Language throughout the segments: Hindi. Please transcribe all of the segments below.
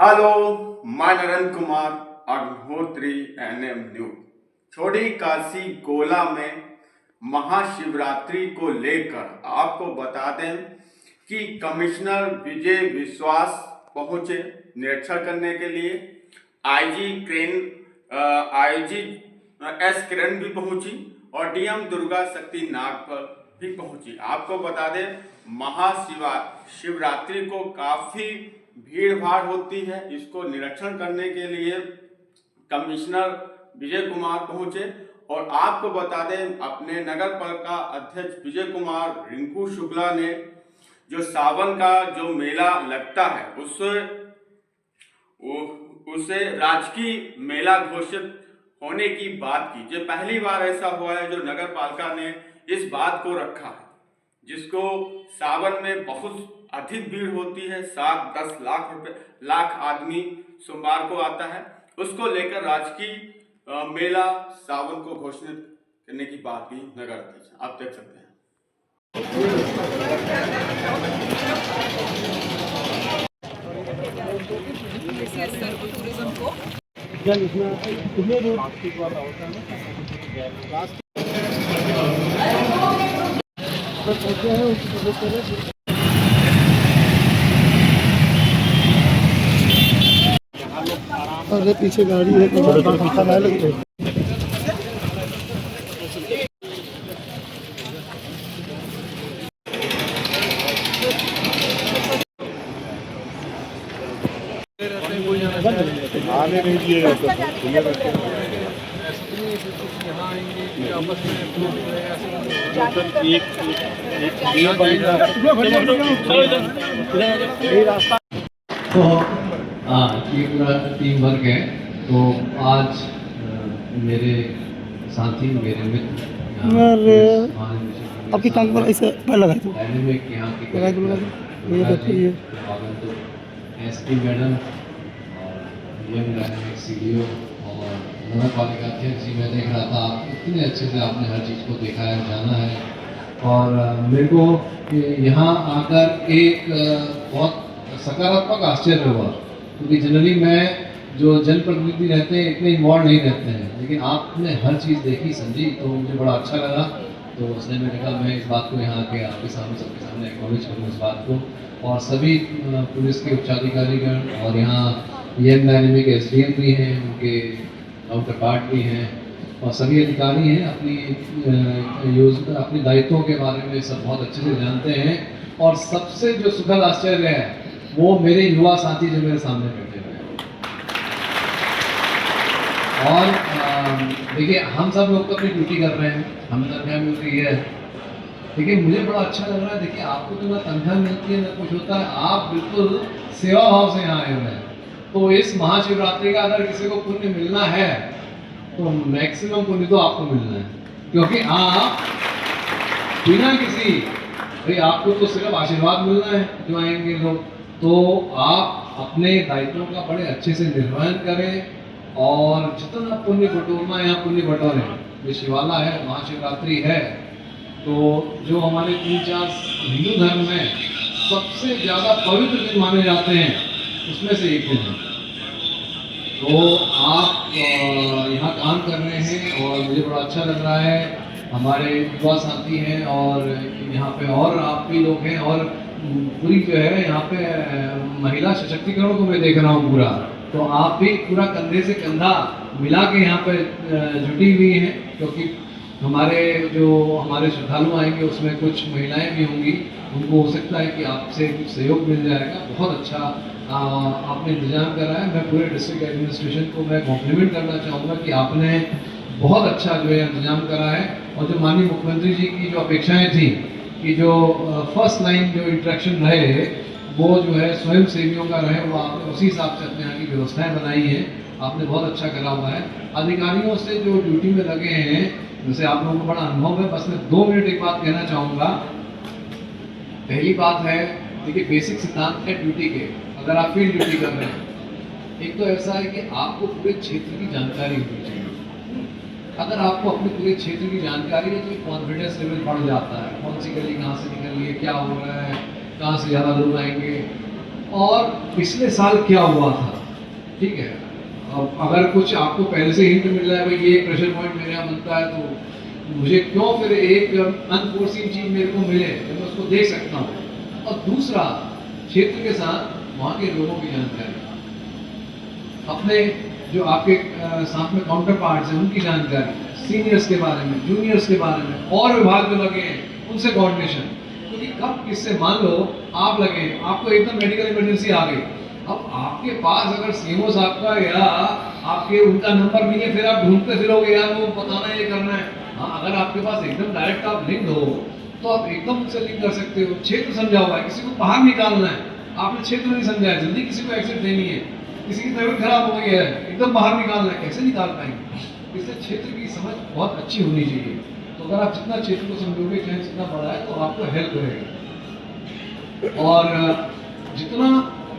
हेलो, मैं नरेंद्र कुमार अग्निहोत्री एनएम न्यूज। छोटी काशी गोला में महाशिवरात्रि को लेकर आपको बता दें कि कमिश्नर विजय विश्वास पहुंचे निरीक्षण करने के लिए। आईजी एस किरण भी पहुंची और डीएम दुर्गा शक्ति नागपर भी पहुंची। आपको बता दें शिवरात्रि को काफी भीड़ भाड़ होती है। इसको निरीक्षण करने के लिए कमिश्नर विजय कुमार पहुंचे और आपको बता दें अपने नगर पालिका अध्यक्ष विजय कुमार रिंकू शुक्ला ने जो सावन का जो मेला लगता है उसे राजकीय मेला घोषित होने की बात की। जो पहली बार ऐसा हुआ है जो नगर पालिका ने इस बात को रखा है, जिसको सावन में बहुत अधिक भीड़ होती है। 7-10 लाख आदमी सोमवार को आता है। उसको लेकर राजकीय मेला सावन को घोषित करने की बात भी नगर अध्यक्ष आप देख सकते हैं। अरे पीछे गाड़ी है तो पंखा ना लगे। आने नहीं दिए तो ये पूरा टीम वर्क है। तो आज मेरे साथी मेरे मित्र आपकी टांग पर ऐसे पैर लगाए थे डायनेमिक यहाँ की एसपी मैडम और यंग डायनेमिक सीडीओ और नगर पालिका अध्यक्ष जी, मैं देख रहा था आप इतने अच्छे से आपने हर चीज़ को देखा है, जाना है। और मेरे को यहाँ आकर एक बहुत सकारात्मक आश्चर्य हुआ, क्योंकि जनरली मैं जो जनप्रतिनिधि रहते हैं इतने इन्वॉल्व नहीं रहते हैं, लेकिन आपने हर चीज़ देखी समझी तो मुझे बड़ा अच्छा लगा। तो उसने मैंने कहा मैं इस बात को यहाँ के आपके सामने सबके सामने एक्नॉलेज करूँ इस बात को। और सभी पुलिस के उच्चाधिकारीगण और यहाँ यंग डायनेमिक एसडीएम भी हैं, उनके काउंटर पार्ट भी हैं और सभी अधिकारी हैं, अपनी दायित्वों के बारे में सब बहुत अच्छे से जानते हैं। और सबसे जो सुखद आश्चर्य है वो मेरे युवा साथी जो मेरे सामने बैठे हुए हैं। और देखिए हम सब लोग तो अपनी ड्यूटी कर रहे हैं, हमें तनख्वाह मिल रही है, लेकिन मुझे बड़ा अच्छा लग रहा है। देखिए आपको तो ना तनख्वाह मिलती है ना कुछ होता है, आप बिल्कुल सेवा भाव से यहाँ आए हुए हैं। तो इस महाशिवरात्रि का अगर किसी को पुण्य मिलना है तो मैक्सिमम पुण्य तो आपको मिलना है, क्योंकि आप बिना किसी भाई आपको तो सिर्फ आशीर्वाद मिलना है जो आएंगे लोग। तो आप अपने दायित्वों का बड़े अच्छे से निर्वहन करें और जितना पुण्य बटोरना यहाँ पुण्य बटोरें। ये शिवाला है, महाशिवरात्रि है, तो जो हमारे 3-4 हिंदू धर्म में सबसे ज़्यादा पवित्र दिन माने जाते हैं उसमें से एक दिन है। तो आप यहाँ काम कर रहे हैं और मुझे बड़ा अच्छा लग रहा है। हमारे युवा साथी हैं और यहाँ पे और आप भी लोग हैं और पूरी जो है यहाँ पे महिला सशक्तिकरण को मैं देख रहा हूँ पूरा। तो आप भी पूरा कंधे से कंधा मिला के यहाँ पे जुटी हुई हैं, क्योंकि हमारे श्रद्धालु आएंगे उसमें कुछ महिलाएं भी होंगी, उनको हो सकता है कि आपसे कुछ सहयोग मिल जाएगा। बहुत अच्छा आपने इंतजाम करा है। मैं पूरे डिस्ट्रिक्ट एडमिनिस्ट्रेशन को मैं कॉम्प्लीमेंट करना चाहूँगा कि आपने बहुत अच्छा जो है इंतजाम करा है। और जो माननीय मुख्यमंत्री जी की जो अपेक्षाएं थी कि जो फर्स्ट लाइन जो इंटरेक्शन रहे वो जो है स्वयं सेवियों का रहे, वो आपने उसी हिसाब से अपने यहाँ की व्यवस्थाएं बनाई हैं। आपने बहुत अच्छा करा हुआ है। अधिकारियों से जो ड्यूटी में लगे हैं, जैसे आप लोगों को बड़ा अनुभव है, बस मैं 2 मिनट एक बात कहना चाहूँगा। पहली बात है, देखिए बेसिक सिद्धांत है ड्यूटी के, अगर आप फील्ड ड्यूटी कर रहे हैं, एक तो ऐसा है कि आपको पूरे क्षेत्र की जानकारी होनी चाहिए। अगर आपको अपने पूरे क्षेत्र की जानकारी है तो कॉन्फिडेंस लेवल बढ़ जाता है। कौन सी गली कहाँ से निकल रही है, क्या हो रहा है, कहाँ से ज़्यादा लोग आएंगे। और पिछले साल क्या हुआ था, ठीक है। अब अगर कुछ आपको पहले से हिंट मिल रहा है भाई ये प्रेशर पॉइंट मेरे यहाँ बनता है, तो मुझे क्यों फिर एक अनफोर्सिन चीज मेरे को मिले तो मैं उसको देख सकता हूँ। और दूसरा, क्षेत्र के साथ वहाँ के लोगों की जानकारी, अपने जो आपके साथ में काउंटर पार्ट्स हैं उनकी जानकारी, सीनियर्स के बारे में, जूनियर्स के बारे में, और विभाग जो लगे हैं उनसे कोऑर्डिनेशन। क्योंकि कब किससे, मान लो आप लगे, आपको एकदम मेडिकल इमरजेंसी आ गई, अब आपके पास अगर सीएमओ साहब का या आपके उनका नंबर नहीं है, फिर आप ढूंढते फिरोगे यार वो बताना ये करना है। हाँ, अगर आपके पास एकदम डायरेक्ट आप लिंक हो तो आप एकदम उनसे लिंक कर सकते हो। क्षेत्र समझा हुआ है, किसी को बाहर निकालना है, आपने क्षेत्र नहीं समझा है, जल्दी किसी को एक्सेस देनी है, किसी की तबीयत खराब हो गई है, एकदम बाहर निकालना है, कैसे निकाल पाएंगे। इसलिए क्षेत्र की समझ बहुत अच्छी होनी चाहिए। तो अगर आप जितना क्षेत्र को समझोगे, चाहे जितना बड़ा है, तो आपको हेल्प करेगा। और जितना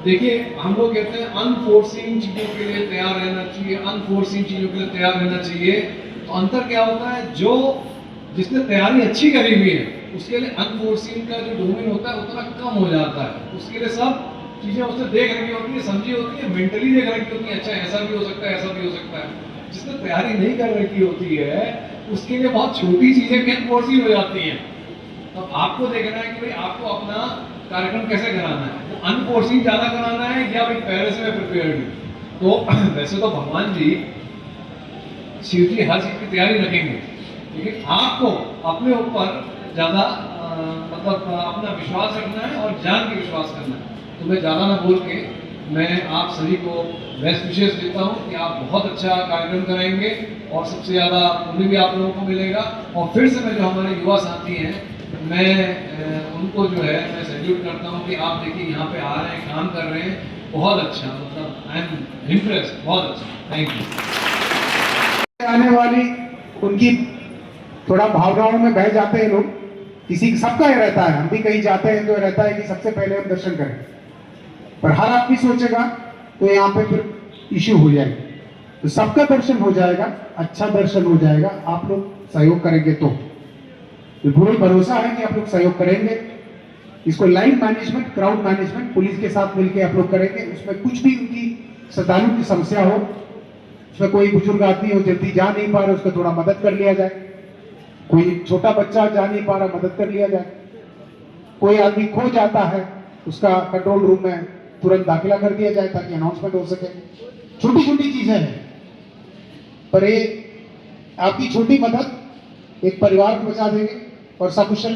देखिए, हम लोग कहते हैं अनफोर्सिंग चीज़ों के लिए तैयार रहना चाहिए, अनफोर्सिंग चीज़ों के लिए तैयार रहना चाहिए। तो अंतर क्या होता है, जो जिसने तैयारी अच्छी करी हुई है उसके लिए अनफोर्सिंग का जो डोमेन होता है उतना कम हो जाता है। उसके लिए सब चीज़ें उसने देख रखी होती है, समझी होती है, मेंटली देख रखी होती है, अच्छा ऐसा भी हो सकता है, ऐसा भी हो सकता है। जिसने तैयारी नहीं कर रखी होती है उसके लिए बहुत छोटी चीज़ें भी अनफोर्सिंग हो जाती हैं। तो आपको देखना है कि भाई आपको अपना कार्यक्रम कैसे कराना है, तो अनफोर्सिंग ज़्यादा कराना है या भाई पहले से मैं प्रिपेयर्ड हूँ। तो वैसे तो भगवान जी, शिव जी हर चीज़ की तैयारी रखेंगे, लेकिन आपको अपने ऊपर ज़्यादा मतलब अपना विश्वास रखना है और जान के विश्वास करना है। तो मैं ज़्यादा ना बोल के मैं आप सभी को बेस्ट विशेष देता हूँ कि आप बहुत अच्छा कार्यक्रम कराएंगे और सबसे ज़्यादा पुण्य भी आप लोगों को मिलेगा। और फिर से मैं जो हमारे युवा साथी हैं, मैं उनको जो है मैं सैल्यूट करता हूँ कि आप देखिए यहाँ पे आ रहे हैं, काम कर रहे हैं, बहुत अच्छा, मतलब आई एम इम्प्रेस्ड, बहुत अच्छा, थैंक यू। आने वाली उनकी थोड़ा भावनाओं में बह जाते हैं लोग, किसी सबका ही रहता है, हम भी कहीं जाते हैं तो रहता है कि सबसे पहले हम दर्शन करें, पर हर आदमी सोचेगा तो यहाँ पे फिर इश्यू हो जाएगी। तो सबका दर्शन हो जाएगा, अच्छा दर्शन हो जाएगा, आप लोग सहयोग करेंगे तो पूरा भरोसा है कि आप लोग सहयोग करेंगे। इसको line management, crowd management police के साथ मिलकर आप लोग करेंगे। उसमें कुछ भी उनकी श्रद्धालु की समस्या हो, उसमें कोई बुजुर्ग आदमी हो जल्दी जा नहीं पा रहा, उसको थोड़ा मदद कर लिया जाए, कोई छोटा बच्चा जा नहीं पा रहा, मदद कर लिया जाए, कोई आदमी खो जाता है, उसका कंट्रोल रूम में तुरंत दाखिला कर दिया जाए ताकि अनाउंसमेंट हो सके। छोटी छोटी चीजें हैं, पर ये आपकी छोटी मदद एक परिवार को बचा देंगे और सकुशल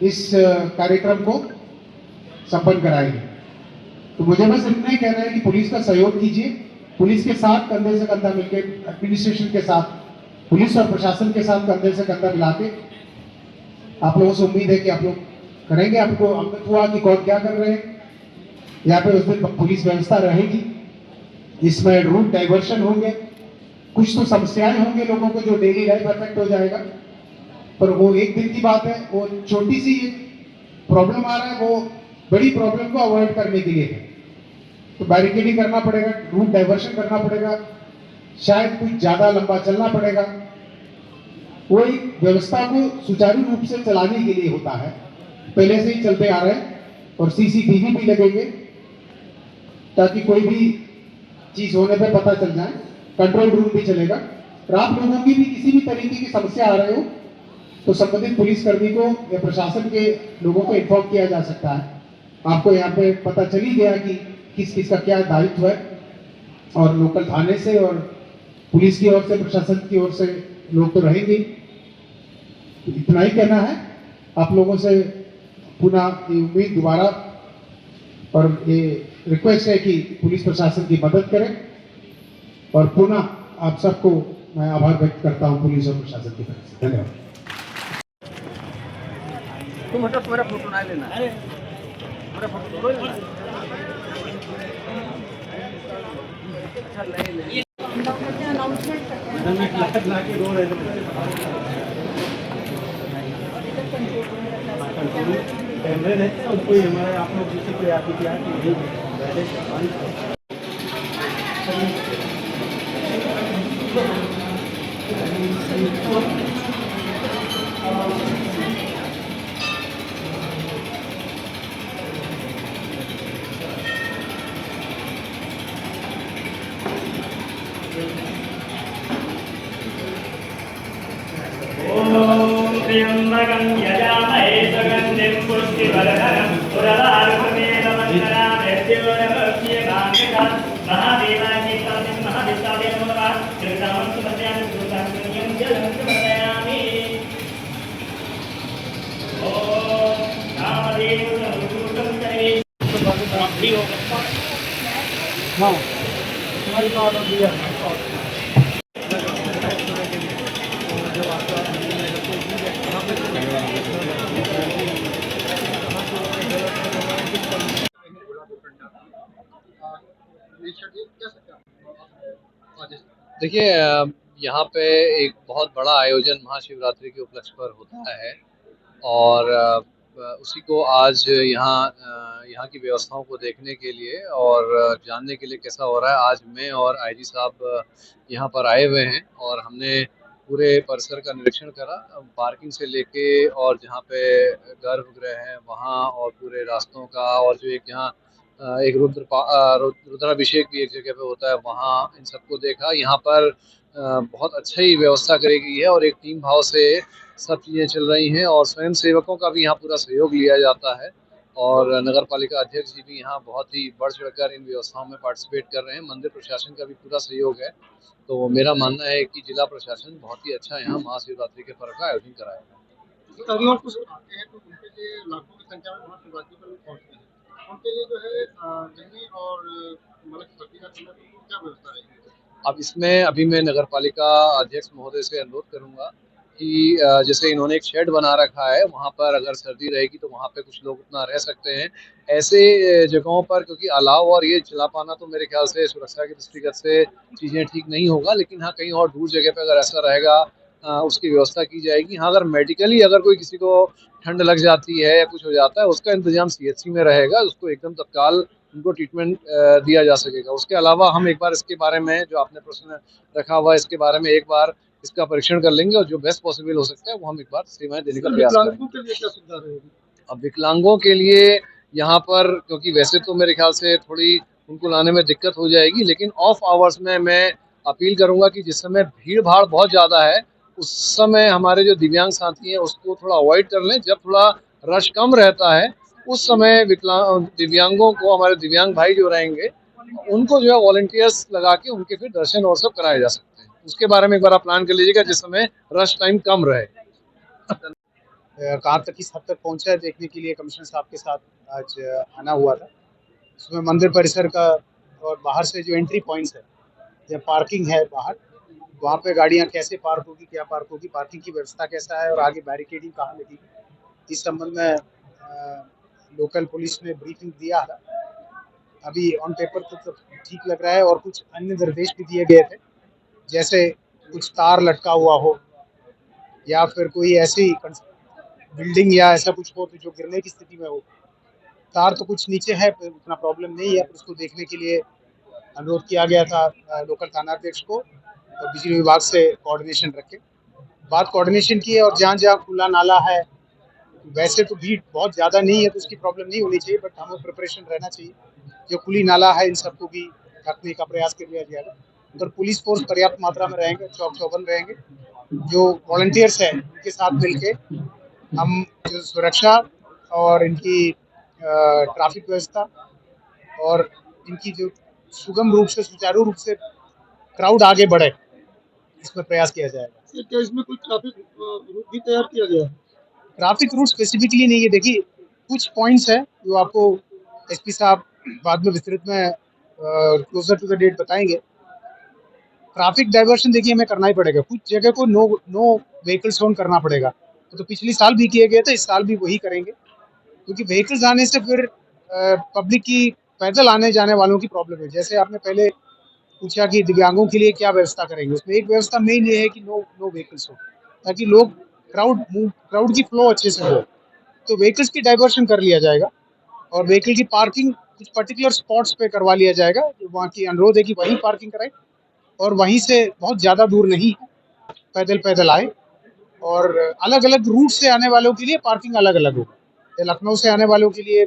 इस कार्यक्रम को संपन्न कराएंगे। तो मुझे बस इतना ही कहना है कि पुलिस का सहयोग कीजिए, पुलिस के साथ कंधे से कंधा मिलकर, एडमिनिस्ट्रेशन के साथ, पुलिस और प्रशासन के साथ कंधे से कंधा मिला के आप लोगों से उम्मीद है कि आप लोग करेंगे। आपको अवगत हुआ कि कौन क्या कर रहे हैं, यहाँ पे उस दिन पुलिस व्यवस्था रहेगी, इसमें रूट डाइवर्शन होंगे, कुछ तो समस्याएं होंगे लोगों को जो डेली लाइफ अफेक्ट हो जाएगा, पर वो एक दिन की बात है। वो छोटी सी प्रॉब्लम आ रहा है, वो बड़ी प्रॉब्लम को अवॉइड करने के लिए है, तो बैरिकेडिंग करना पड़ेगा, रूट डाइवर्शन करना पड़ेगा, शायद कुछ ज्यादा लंबा चलना पड़ेगा। वो एक व्यवस्था को सुचारू रूप से चलाने के लिए होता है, पहले से ही चलते आ रहे हैं। और सीसीटीवी भी लगेंगे ताकि कोई भी चीज होने पे पता चल जाए, कंट्रोल रूम भी चलेगा। और आप लोगों की भी किसी भी तरीके की समस्या आ रहे हो तो संबंधित पुलिसकर्मी को या प्रशासन के लोगों को इन्फॉर्म किया जा सकता है। आपको यहाँ पे पता चल ही गया कि किस किस का क्या दायित्व है, और लोकल थाने से और पुलिस की ओर से, प्रशासन की ओर से लोग तो रहेंगे। इतना ही कहना है आप लोगों से, पुनः ये उम्मीद दोबारा और ये रिक्वेस्ट है कि पुलिस प्रशासन की मदद करें, और पुनः आप सबको मैं आभार व्यक्त करता हूं पुलिस और प्रशासन की तरफ से। धन्यवाद। तुम हटो, तुम्हारा फोटो ना लेना, अरे तुम्हारा फोटो थोड़ा लेना। अच्छा ले कैमरे रहते हैं, कोई हमारे आप लोग जैसे कोई आती क्या कि त्र्यम्बकं यजामहे सुगन्धिं पुष्टिवर्धनम् उर्वारुकमेव वन्दनामृत्योर्मुक्त्यकाङ्क्षितात् महादेवाय स्वामिन् महादेवाय नमः कृतं सुमत्यां कृतं पुण्यं जलं समर्पयामि ॐ नामदेवं सर्वे हाँ हमारी बात हो गई है। देखिए यहाँ पे एक बहुत बड़ा आयोजन महाशिवरात्रि के उपलक्ष्य पर होता है और उसी को आज यहाँ की व्यवस्थाओं को देखने के लिए और जानने के लिए कैसा हो रहा है, आज मैं और आईजी साहब यहाँ पर आए हुए हैं और हमने पूरे परिसर का निरीक्षण करा, पार्किंग से लेके और जहाँ पे गर्भगृह है वहाँ और पूरे रास्तों का, और जो एक यहाँ एक रुद्राभिषेक भी एक जगह पे होता है वहाँ, इन सबको देखा। यहाँ पर बहुत अच्छा ही व्यवस्था करी गई है और एक टीम भाव से सब चीज़ें चल रही हैं और स्वयं सेवकों का भी यहाँ पूरा सहयोग लिया जाता है और नगर पालिका अध्यक्ष जी भी यहाँ बहुत ही बढ़ चढ़कर इन व्यवस्थाओं में पार्टिसिपेट कर रहे हैं। मंदिर प्रशासन का भी पूरा सहयोग है, तो मेरा मानना है कि जिला प्रशासन बहुत ही अच्छा यहाँ महाशिवरात्रि के पर्व का आयोजन कराएगा। अधिकारियों को आते हैं तो उनके लिए लाखों की संख्या में महाशिवरात्रि पर लोग पहुँचते हैं, उनके लिए जो है रहने और मतलब सर्दी का समय क्या व्यवस्था रहेगी? अब इसमें अभी मैं नगर पालिका अध्यक्ष महोदय से अनुरोध करूंगा कि जैसे इन्होंने एक शेड बना रखा है, वहाँ पर अगर सर्दी रहेगी तो वहाँ पे कुछ लोग उतना रह सकते हैं। ऐसे जगहों पर क्योंकि अलाव और ये चला पाना तो मेरे ख्याल से सुरक्षा के दृष्टिगत से चीज़ें ठीक नहीं होगा, लेकिन हाँ कहीं और दूर जगह पे अगर ऐसा रहेगा उसकी व्यवस्था की जाएगी। हाँ अगर मेडिकली अगर कोई किसी को ठंड लग जाती है या कुछ हो जाता है उसका इंतजाम CHC में रहेगा, उसको एकदम तत्काल उनको ट्रीटमेंट दिया जा सकेगा। उसके अलावा हम एक बार इसके बारे में जो आपने प्रश्न रखा हुआ है इसके बारे में एक बार इसका परीक्षण कर लेंगे और जो बेस्ट पॉसिबल हो सकता है वो हम एक बार सेवाएं देने का प्रयास करेंगे। विकलांगों के लिए क्या सुविधा रहेगी? अब विकलांगों के लिए यहाँ पर क्योंकि वैसे तो मेरे ख्याल से थोड़ी उनको लाने में दिक्कत हो जाएगी, लेकिन ऑफ आवर्स में मैं अपील करूंगा कि जिस समय भीड़ भाड़ बहुत ज़्यादा है उस समय हमारे जो दिव्यांग साथी हैं उसको थोड़ा अवॉइड कर लें। जब थोड़ा रश कम रहता है उस समय दिव्यांगों को, हमारे दिव्यांग भाई जो रहेंगे उनको जो है वॉलंटियर्स लगा के उनके फिर दर्शन और सब कराए जा सकते हैं। उसके बारे में एक बार आप प्लान कर लीजिएगा जिस समय रश टाइम कम रहे। कहाँ तक किस हद तक पहुँचा है देखने के लिए कमिश्नर साहब के साथ आज आना हुआ था। उसमें मंदिर परिसर का और बाहर से जो एंट्री पॉइंट्स है या पार्किंग है बाहर, वहाँ पे गाड़ियाँ कैसे पार्क होगी, क्या पार्क होगी, पार्किंग की व्यवस्था कैसा है और आगे बैरिकेडिंग कहाँ लगेगी, इस संबंध में लोकल पुलिस ने ब्रीफिंग दिया था। अभी ऑन पेपर तो ठीक लग रहा है और कुछ अन्य निर्देश भी दिए गए थे, जैसे कुछ तार लटका हुआ हो या फिर कोई ऐसी बिल्डिंग या ऐसा कुछ हो तो जो गिरने की स्थिति में हो। तार तो कुछ नीचे है, उतना प्रॉब्लम नहीं है, उसको देखने के लिए अनुरोध किया गया था लोकल थानाध्यक्ष को और बिजली विभाग से कोऑर्डिनेशन रखे। बात कोऑर्डिनेशन की है और जहाँ जहाँ खुला नाला है, वैसे तो भीड़ बहुत ज़्यादा नहीं है तो उसकी प्रॉब्लम नहीं होनी चाहिए, बट हमें प्रिपरेशन रहना चाहिए। जो खुली नाला है इन सबको भी रखने का प्रयास कर लिया जाएगा और पुलिस फोर्स पर्याप्त मात्रा में रहेंगे, चौक चौबंद रहेंगे। जो वॉलंटियर्स हैं उनके साथ मिलके हम जो सुरक्षा और इनकी ट्रैफिक व्यवस्था और इनकी जो सुगम रूप से, सुचारू रूप से क्राउड आगे बढ़े, इसमें प्रयास किया जाएगा। क्या इसमें कोई ट्रैफिक रूट भी तैयार किया गया है? ट्रैफिक रूट स्पेसिफिकली नहीं है। देखिए कुछ पॉइंट्स है जो आपको SP साहब बाद में विस्तृत में क्लोजर टू द डेट बताएंगे। ट्रैफिक डाइवर्शन देखिए हमें करना ही पड़ेगा, कुछ जगह को नो व्हीकल जोन करना पड़ेगा। तो पिछली साल भी किए गए थे, इस साल भी वही करेंगे, क्योंकि व्हीकल्स आने से फिर पब्लिक की पैदल आने जाने वालों की प्रॉब्लम है। जैसे आपने पहले पूछा कि दिव्यांगों के लिए क्या व्यवस्था करेंगे, उसमें एक व्यवस्था मेन ये है कि नो व्हीकल्स हो, ताकि लोग क्राउड की फ्लो अच्छे से हो। तो व्हीकल्स की डाइवर्शन कर लिया जाएगा और व्हीकल की पार्किंग कुछ पर्टिकुलर स्पॉट्स पे करवा लिया जाएगा। वहाँ की अनुरोध है कि वहीं पार्किंग कराएं और वहीं से बहुत ज़्यादा दूर नहीं पैदल आए। और अलग अलग रूट से आने वालों के लिए पार्किंग अलग अलग होगा। लखनऊ से आने वालों के लिए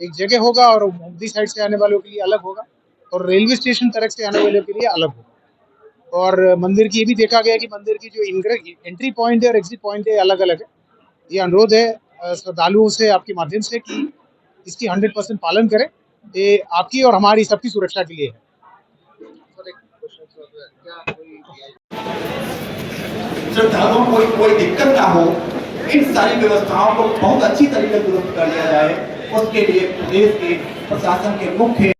एक जगह होगा और मोदी साइड से आने वालों के लिए अलग होगा और रेलवे स्टेशन तरफ से आने वालों के लिए अलग होगा। और मंदिर की ये भी देखा गया कि मंदिर की जो एंट्री पॉइंट है और एग्जिट पॉइंट है अलग अलग है। ये अनुरोध है श्रद्धालुओं से आपके माध्यम से कि इसकी 100% पालन करें। ये आपकी और हमारी सबकी सुरक्षा के लिए है। श्रद्धालुओं को कोई दिक्कत ना हो, इन सारी व्यवस्थाओं को बहुत अच्छी तरीके से दुरुस्त कर लिया जाए, उसके लिए प्रदेश के प्रशासन के मुख्य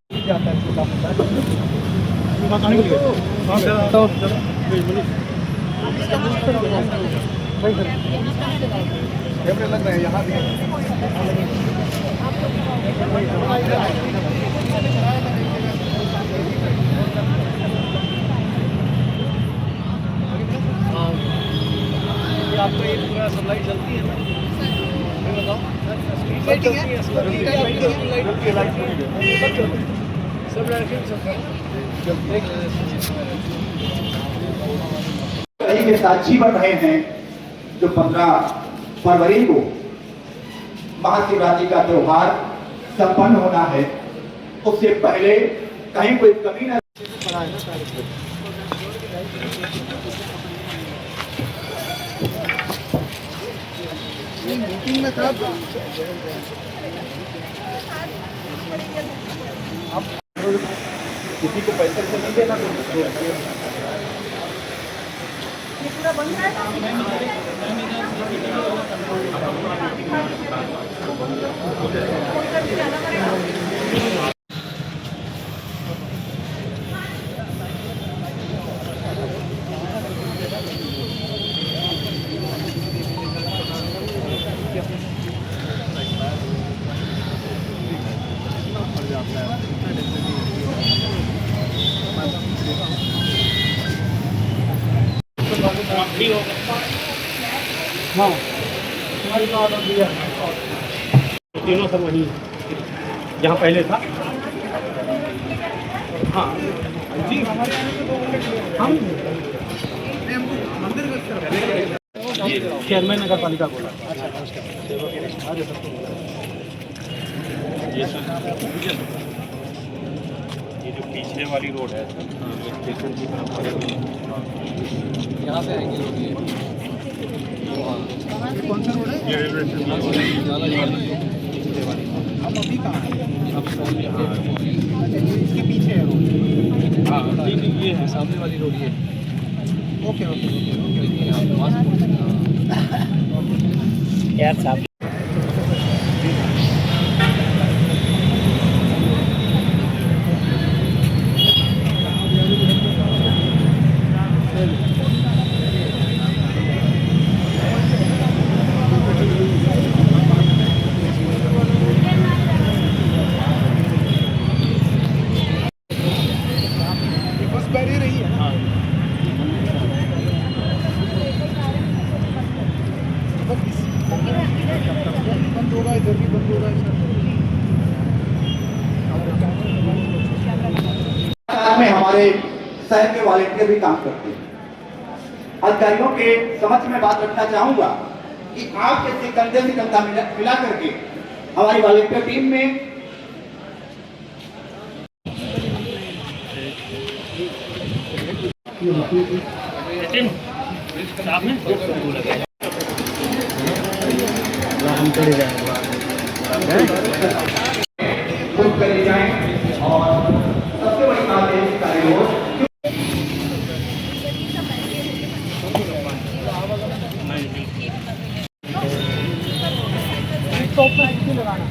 आपको ये पूरा सप्लाई चलती है ना? कहीं के साक्षी बन रहे हैं जो 15 फरवरी को महाशिवरात्रि का त्योहार संपन्न होना है, उससे पहले कहीं कोई कमी न मीटिंग में था किसी को पैसे नहीं देना पूरा बंद है। हाँ तीनों सब वही जहाँ पहले था। हाँ जी, हम चेयरमैन नगर पालिका बोला। ये जो पिछले वाली रोड है स्टेशन की तरफ यहाँ से आएंगे लोग ये। कौन सा रोड है? ये रेलवे स्टेशन हम अभी कहाँ हैं? अब सामने इसके पीछे है रोड। हाँ नहीं ये है सामने वाली रोड ये। ओके ओके ओके आप वहाँ से पहुँच सकते हैं। यार साहब बस बैरियर ही है ना? बंद होगा, इधर भी बंद होगा। में हमारे शहर के वॉलेंटियर भी काम करते हैं। अधिकारियों के समक्ष में बात रखना चाहूंगा कि आपके कंधे से कंधा मिला करके हमारी वॉलेंटियर टीम में करे जाए। और सबसे बड़ी बात है इसका विरोध लगाना